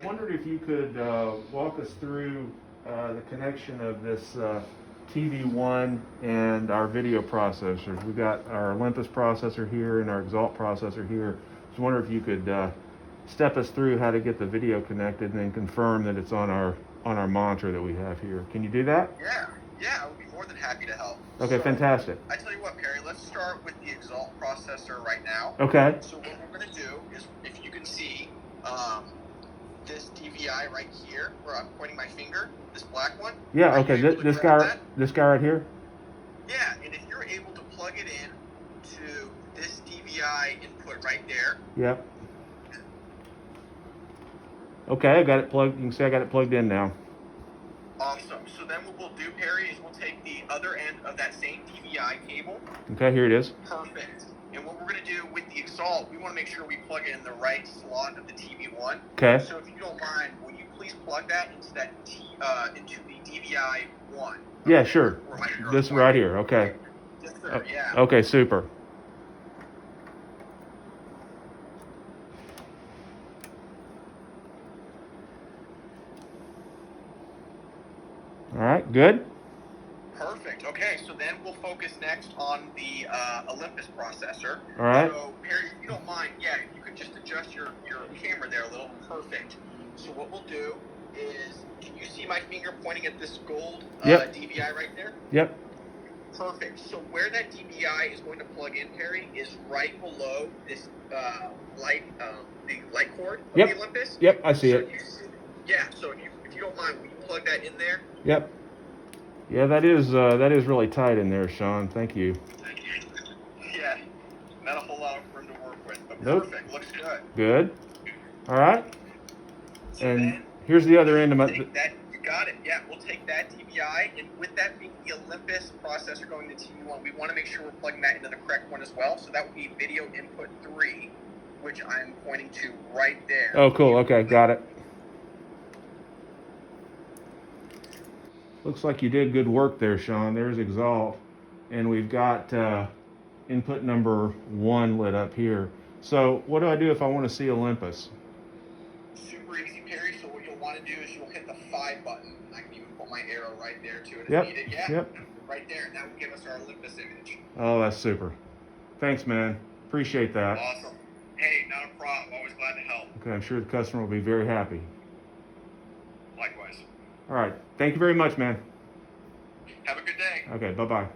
wondered if you could walk us through the connection of this TV1 and our video processors. We've got our Olympus processor here and our Exalt processor here. Just wonder if you could step us through how to get the video connected and then confirm that it's on our monitor that we have here. Can you do that? Yeah, I would be more than happy to help. Okay, so, fantastic. I tell you what, Perry, let's start with the Exalt processor right now. Okay. So what we're going to do is, if you can see this DVI right here, where I'm pointing my finger, this black one. Yeah. Okay. This guy right here. Yeah, and if you're able to plug it in to this DVI input right there. Yep. Okay, I got it plugged. You can see I got it plugged in now. Awesome. So then what we'll do, Perry, is we'll take the other end of that same DVI cable. Okay, here it is. Perfect. And what we're going to do with the Exalt, we want to make sure we plug it in the right slot of the TV1. Okay. So if you don't mind, will you please plug that into into the DVI 1? Yeah, sure. This right here. Okay. Yes, sir. Yeah. Okay, super. All right, good. Perfect. Okay, so then we'll focus next on the Olympus processor. All right. So, Perry, if you don't mind, yeah, if you could just adjust your camera there a little. Perfect. So what we'll do is, can you see my finger pointing at this gold DVI right there? Yep. Perfect. So where that DVI is going to plug in, Perry, is right below this the light cord of the Olympus. Yep, I see it. Yeah, so if you don't mind, will you plug that in there? Yep. Yeah, that is really tight in there, Sean. Thank you. Yeah, not a whole lot of room to work with, but perfect. Looks good. Good. All right. So and here's the other end of my. You got it. Yeah, we'll take that DVI, and with that being the Olympus processor going to TV1, we want to make sure we're plugging that into the correct one as well. So that would be video input 3, which I'm pointing to right there. Oh, cool. Okay, got it. Looks like you did good work there, Sean. There's Exalt, and we've got input number 1 lit up here. So what do I do if I want to see Olympus? Super easy, Perry. So what you'll want to do is you'll hit the 5 button. I can even put my arrow right there to it if needed. Yeah, right there. And that will give us our Olympus image. Oh, that's super. Thanks, man. Appreciate that. Awesome. Hey, not a problem. Always glad to help. Okay, I'm sure the customer will be very happy. Likewise. All right. Thank you very much, man. Have a good day. Okay, bye-bye.